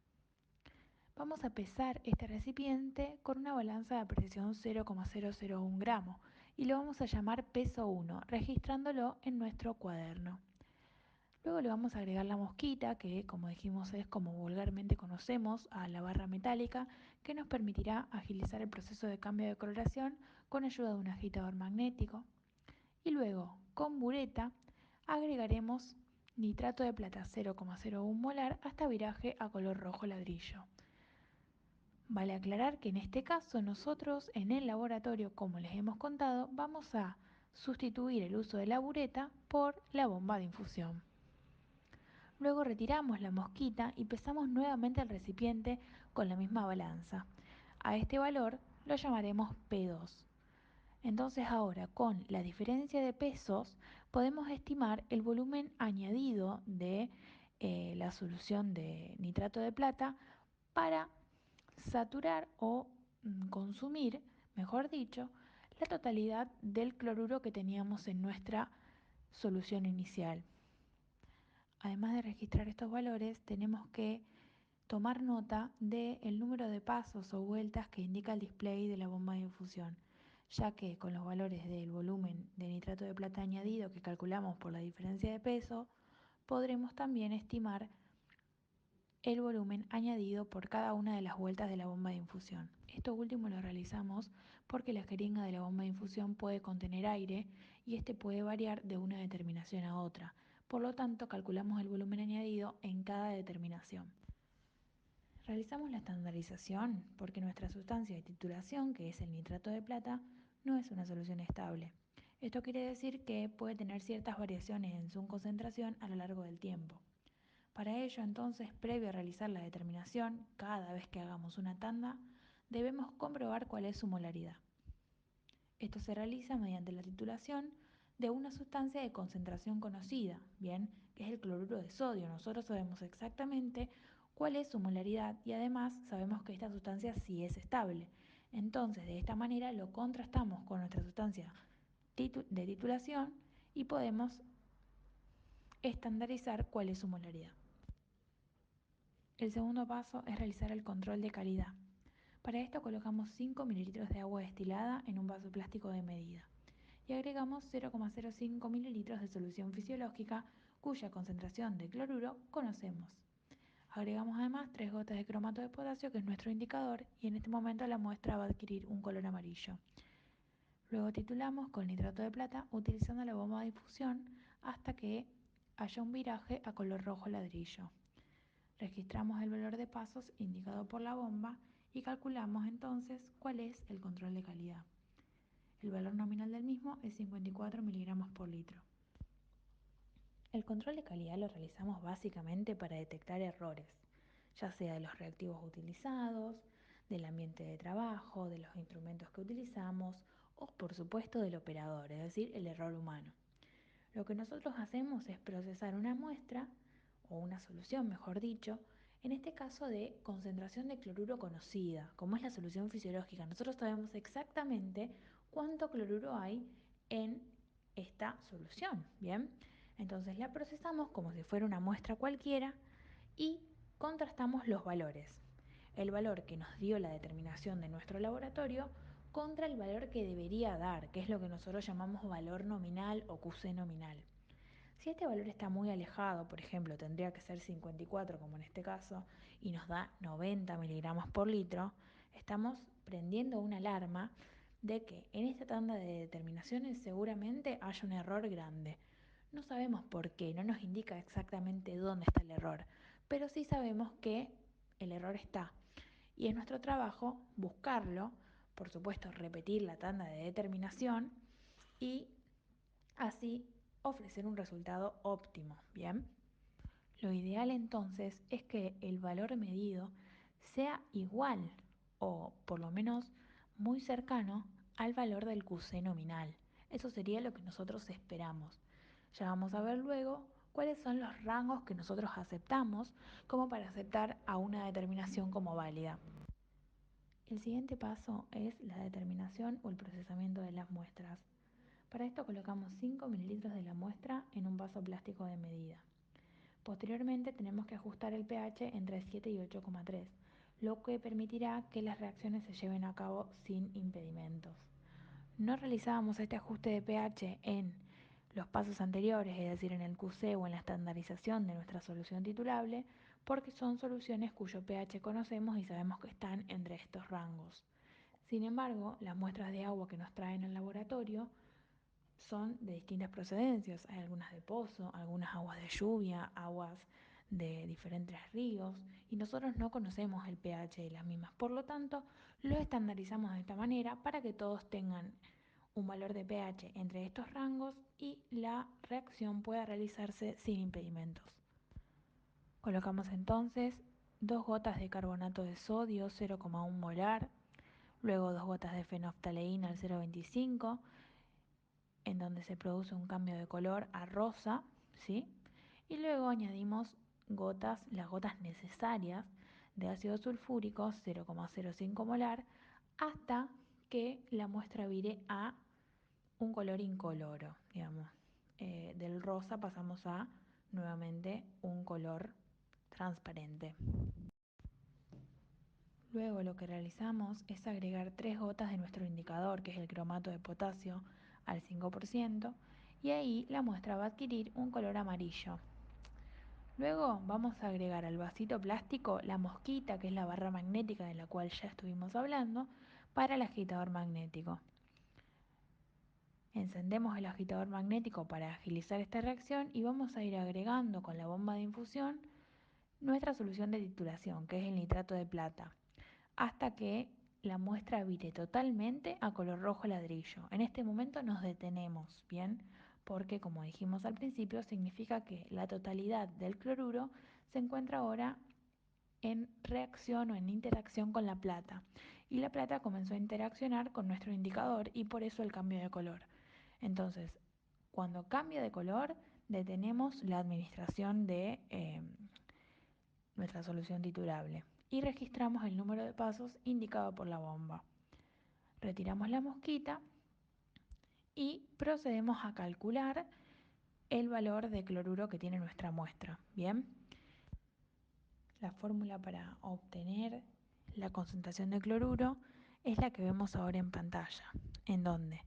Vamos a pesar este recipiente con una balanza de precisión 0,001 gramo y lo vamos a llamar peso 1, registrándolo en nuestro cuaderno. Luego le vamos a agregar la mosquita, que como dijimos es como vulgarmente conocemos a la barra metálica, que nos permitirá agilizar el proceso de cambio de coloración con ayuda de un agitador magnético. Y luego, con bureta, agregaremos nitrato de plata 0,01 molar hasta viraje a color rojo ladrillo. Vale aclarar que en este caso nosotros en el laboratorio, como les hemos contado, vamos a sustituir el uso de la bureta por la bomba de infusión. Luego retiramos la mosquita y pesamos nuevamente el recipiente con la misma balanza. A este valor lo llamaremos P2. Entonces ahora con la diferencia de pesos podemos estimar el volumen añadido de la solución de nitrato de plata para saturar o consumir, mejor dicho, la totalidad del cloruro que teníamos en nuestra solución inicial. Además de registrar estos valores, tenemos que tomar nota del número de pasos o vueltas que indica el display de la bomba de infusión, ya que con los valores del volumen de nitrato de plata añadido que calculamos por la diferencia de peso, podremos también estimar el volumen añadido por cada una de las vueltas de la bomba de infusión. Esto último lo realizamos porque la jeringa de la bomba de infusión puede contener aire y este puede variar de una determinación a otra. Por lo tanto, calculamos el volumen añadido en cada determinación. Realizamos la estandarización porque nuestra sustancia de titulación, que es el nitrato de plata, no es una solución estable. Esto quiere decir que puede tener ciertas variaciones en su concentración a lo largo del tiempo. Para ello, entonces, previo a realizar la determinación, cada vez que hagamos una tanda, debemos comprobar cuál es su molaridad. Esto se realiza mediante la titulación de una sustancia de concentración conocida, bien, que es el cloruro de sodio. Nosotros sabemos exactamente cuál es su molaridad y además sabemos que esta sustancia sí es estable. Entonces, de esta manera lo contrastamos con nuestra sustancia de titulación y podemos estandarizar cuál es su molaridad. El segundo paso es realizar el control de calidad. Para esto colocamos 5 ml de agua destilada en un vaso plástico de medida y agregamos 0,05 ml de solución fisiológica cuya concentración de cloruro conocemos. Agregamos además 3 gotas de cromato de potasio, que es nuestro indicador, y en este momento la muestra va a adquirir un color amarillo. Luego titulamos con nitrato de plata utilizando la bomba de infusión hasta que haya un viraje a color rojo ladrillo. Registramos el valor de pasos indicado por la bomba y calculamos entonces cuál es el control de calidad. El valor nominal del mismo es 54 miligramos por litro. El control de calidad lo realizamos básicamente para detectar errores, ya sea de los reactivos utilizados, del ambiente de trabajo, de los instrumentos que utilizamos o por supuesto del operador, es decir, el error humano. Lo que nosotros hacemos es procesar una muestra, o una solución mejor dicho, en este caso de concentración de cloruro conocida, como es la solución fisiológica. Nosotros sabemos exactamente cuánto cloruro hay en esta solución, ¿bien? Entonces la procesamos como si fuera una muestra cualquiera y contrastamos los valores. El valor que nos dio la determinación de nuestro laboratorio contra el valor que debería dar, que es lo que nosotros llamamos valor nominal o QC nominal. Si este valor está muy alejado, por ejemplo, tendría que ser 54 como en este caso, y nos da 90 miligramos por litro, estamos prendiendo una alarma de que en esta tanda de determinaciones seguramente haya un error grande. No sabemos por qué, no nos indica exactamente dónde está el error, pero sí sabemos que el error está. Y es nuestro trabajo buscarlo, por supuesto repetir la tanda de determinación y así ofrecer un resultado óptimo, ¿bien? Lo ideal entonces es que el valor medido sea igual o por lo menos muy cercano al valor del QC nominal. Eso sería lo que nosotros esperamos. Ya vamos a ver luego cuáles son los rangos que nosotros aceptamos como para aceptar a una determinación como válida. El siguiente paso es la determinación o el procesamiento de las muestras. Para esto colocamos 5 mililitros de la muestra en un vaso plástico de medida. Posteriormente tenemos que ajustar el pH entre 7 y 8,3, lo que permitirá que las reacciones se lleven a cabo sin impedimentos. No realizábamos este ajuste de pH en los pasos anteriores, es decir, en el QC o en la estandarización de nuestra solución titulable, porque son soluciones cuyo pH conocemos y sabemos que están entre estos rangos. Sin embargo, las muestras de agua que nos traen al laboratorio son de distintas procedencias. Hay algunas de pozo, algunas aguas de lluvia, aguas de diferentes ríos, y nosotros no conocemos el pH de las mismas. Por lo tanto, lo estandarizamos de esta manera para que todos tengan un valor de pH entre estos rangos y la reacción pueda realizarse sin impedimentos. Colocamos entonces 2 gotas de carbonato de sodio 0,1 molar, luego 2 gotas de fenoftaleína al 0,25, en donde se produce un cambio de color a rosa, ¿sí? Y luego añadimos las gotas necesarias de ácido sulfúrico 0,05 molar hasta que la muestra vire a un color incoloro, digamos. Del rosa pasamos a nuevamente un color transparente. Luego lo que realizamos es agregar 3 gotas de nuestro indicador, que es el cromato de potasio, al 5%, y ahí la muestra va a adquirir un color amarillo. Luego vamos a agregar al vasito plástico la mosquita, que es la barra magnética de la cual ya estuvimos hablando, para el agitador magnético. Encendemos el agitador magnético para agilizar esta reacción y vamos a ir agregando con la bomba de infusión nuestra solución de titulación, que es el nitrato de plata, hasta que la muestra vire totalmente a color rojo ladrillo. En este momento nos detenemos, ¿bien? Porque, como dijimos al principio, significa que la totalidad del cloruro se encuentra ahora en reacción o en interacción con la plata. Y la plata comenzó a interaccionar con nuestro indicador y por eso el cambio de color. Entonces, cuando cambia de color, detenemos la administración de nuestra solución titurable y registramos el número de pasos indicado por la bomba. Retiramos la mosquita y procedemos a calcular el valor de cloruro que tiene nuestra muestra. Bien, la fórmula para obtener la concentración de cloruro es la que vemos ahora en pantalla, en donde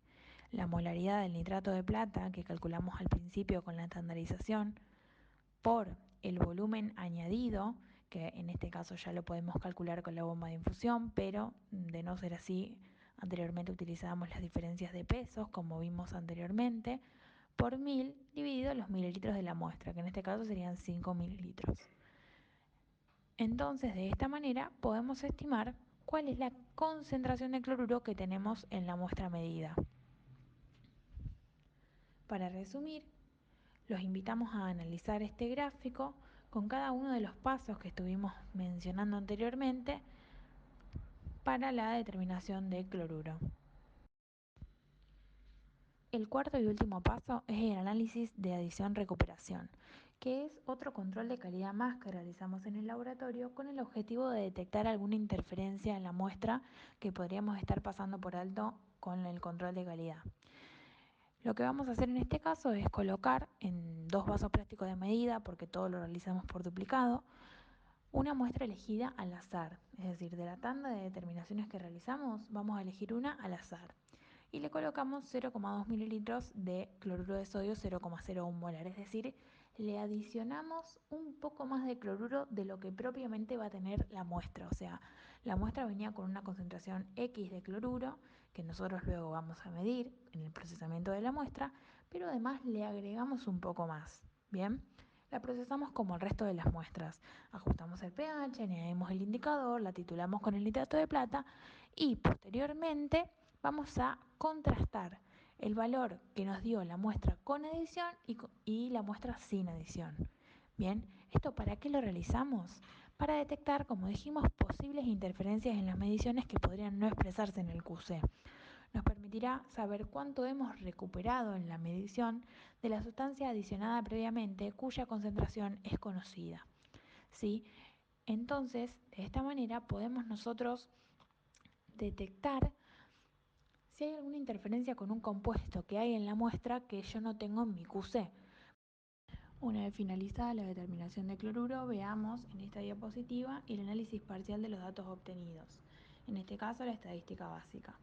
la molaridad del nitrato de plata, que calculamos al principio con la estandarización, por el volumen añadido, que en este caso ya lo podemos calcular con la bomba de infusión, pero de no ser así, anteriormente utilizábamos las diferencias de pesos, como vimos anteriormente, por 1000 dividido los mililitros de la muestra, que en este caso serían 5 mililitros. Entonces, de esta manera podemos estimar cuál es la concentración de cloruro que tenemos en la muestra medida. Para resumir, los invitamos a analizar este gráfico con cada uno de los pasos que estuvimos mencionando anteriormente para la determinación de cloruro. El cuarto y último paso es el análisis de adición-recuperación, que es otro control de calidad más que realizamos en el laboratorio con el objetivo de detectar alguna interferencia en la muestra que podríamos estar pasando por alto con el control de calidad. Lo que vamos a hacer en este caso es colocar en 2 vasos plásticos de medida, porque todo lo realizamos por duplicado, una muestra elegida al azar, es decir, de la tanda de determinaciones que realizamos, vamos a elegir una al azar. Y le colocamos 0,2 mililitros de cloruro de sodio 0,01 molar, es decir, le adicionamos un poco más de cloruro de lo que propiamente va a tener la muestra. O sea, la muestra venía con una concentración X de cloruro, que nosotros luego vamos a medir en el procesamiento de la muestra, pero además le agregamos un poco más. Bien, la procesamos como el resto de las muestras. Ajustamos el pH, añadimos el indicador, la titulamos con el nitrato de plata y posteriormente vamos a contrastar el valor que nos dio la muestra con adición y la muestra sin adición. Bien, ¿esto para qué lo realizamos? Para detectar, como dijimos, posibles interferencias en las mediciones que podrían no expresarse en el QC. Nos permitirá saber cuánto hemos recuperado en la medición de la sustancia adicionada previamente cuya concentración es conocida. ¿Sí? Entonces, de esta manera podemos nosotros detectar si hay alguna interferencia con un compuesto que hay en la muestra que yo no tengo en mi QC. Una vez finalizada la determinación de cloruro, veamos en esta diapositiva el análisis parcial de los datos obtenidos, en este caso la estadística básica.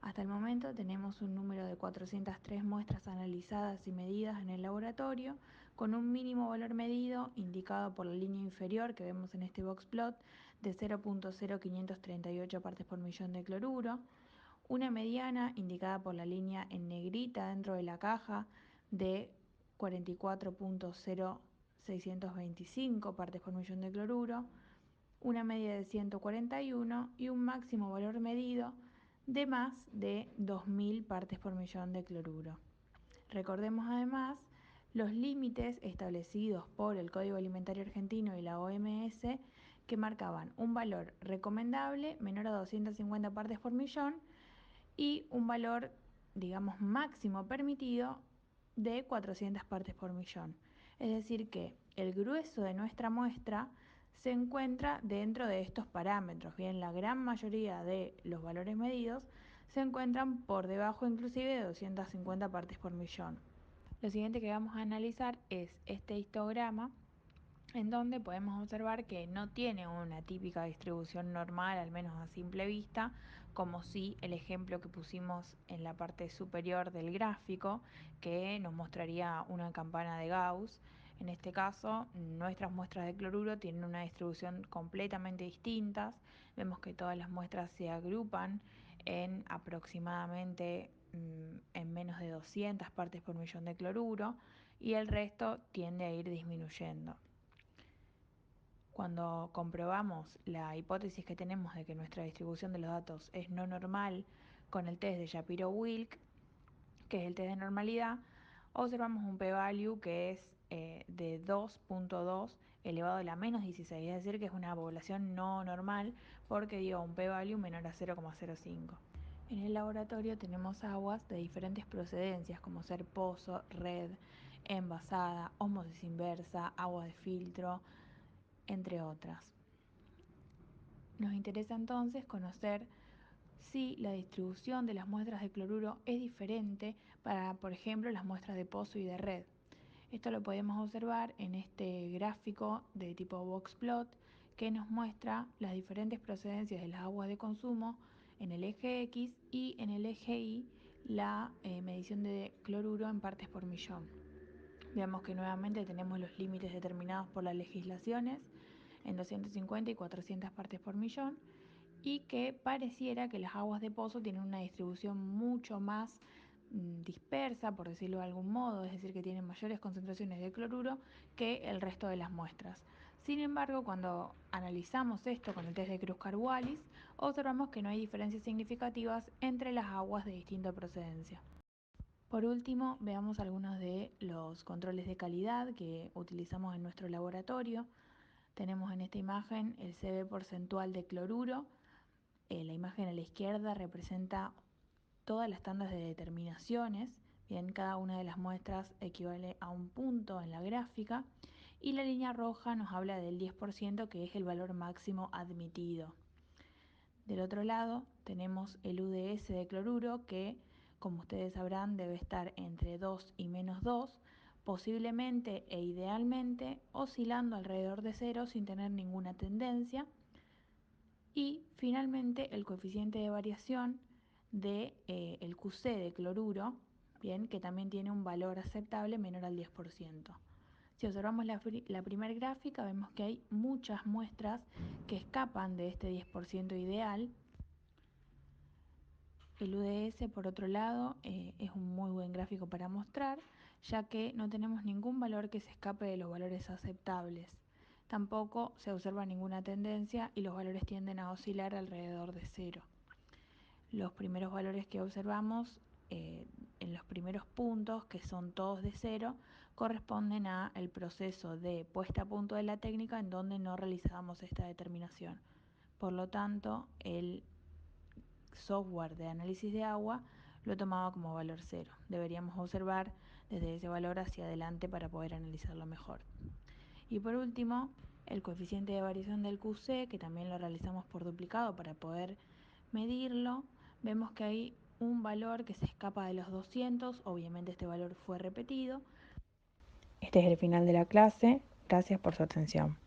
Hasta el momento tenemos un número de 403 muestras analizadas y medidas en el laboratorio, con un mínimo valor medido indicado por la línea inferior que vemos en este box plot de 0.0538 partes por millón de cloruro, una mediana indicada por la línea en negrita dentro de la caja de 44.0625 partes por millón de cloruro, una media de 141 y un máximo valor medido de más de 2.000 partes por millón de cloruro. Recordemos además los límites establecidos por el Código Alimentario Argentino y la OMS, que marcaban un valor recomendable menor a 250 partes por millón y un valor, digamos, máximo permitido de 400 partes por millón. Es decir que el grueso de nuestra muestra se encuentra dentro de estos parámetros. Bien, la gran mayoría de los valores medidos se encuentran por debajo inclusive de 250 partes por millón. Lo siguiente que vamos a analizar es este histograma, en donde podemos observar que no tiene una típica distribución normal, al menos a simple vista, como si el ejemplo que pusimos en la parte superior del gráfico, que nos mostraría una campana de Gauss. En este caso, nuestras muestras de cloruro tienen una distribución completamente distinta. Vemos que todas las muestras se agrupan en aproximadamente en menos de 200 partes por millón de cloruro y el resto tiende a ir disminuyendo. Cuando comprobamos la hipótesis que tenemos de que nuestra distribución de los datos es no normal con el test de Shapiro-Wilk, que es el test de normalidad, observamos un p-value que es de 2.2 elevado a la menos 16, es decir, que es una población no normal porque dio un p-value menor a 0,05. En el laboratorio tenemos aguas de diferentes procedencias, como ser pozo, red, envasada, ósmosis inversa, agua de filtro, entre otras. Nos interesa entonces conocer si la distribución de las muestras de cloruro es diferente para, por ejemplo, las muestras de pozo y de red. Esto lo podemos observar en este gráfico de tipo boxplot que nos muestra las diferentes procedencias de las aguas de consumo en el eje X y en el eje Y la medición de cloruro en partes por millón. Vemos que nuevamente tenemos los límites determinados por las legislaciones en 250 y 400 partes por millón, y que pareciera que las aguas de pozo tienen una distribución mucho más dispersa, por decirlo de algún modo, es decir, que tienen mayores concentraciones de cloruro que el resto de las muestras. Sin embargo, cuando analizamos esto con el test de Kruskal-Wallis, observamos que no hay diferencias significativas entre las aguas de distinta procedencia. Por último, veamos algunos de los controles de calidad que utilizamos en nuestro laboratorio. Tenemos en esta imagen el CB porcentual de cloruro. La imagen a la izquierda representa todas las tandas de determinaciones. Bien, cada una de las muestras equivale a un punto en la gráfica. Y la línea roja nos habla del 10%, que es el valor máximo admitido. Del otro lado tenemos el UDS de cloruro, que como ustedes sabrán debe estar entre 2 y menos 2, posiblemente e idealmente oscilando alrededor de 0 sin tener ninguna tendencia. Y finalmente el coeficiente de variación de el QC de cloruro, bien, que también tiene un valor aceptable menor al 10%. Si observamos la primera gráfica, vemos que hay muchas muestras que escapan de este 10% ideal. El UDS, por otro lado, es un muy buen gráfico para mostrar, ya que no tenemos ningún valor que se escape de los valores aceptables. Tampoco se observa ninguna tendencia y los valores tienden a oscilar alrededor de 0. Los primeros valores que observamos en los primeros puntos, que son todos de 0, corresponden al proceso de puesta a punto de la técnica en donde no realizábamos esta determinación. Por lo tanto, el software de análisis de agua lo tomaba como valor 0. Deberíamos observar desde ese valor hacia adelante para poder analizarlo mejor. Y por último, el coeficiente de variación del QC, que también lo realizamos por duplicado para poder medirlo. Vemos que hay un valor que se escapa de los 200, obviamente este valor fue repetido. Este es el final de la clase, gracias por su atención.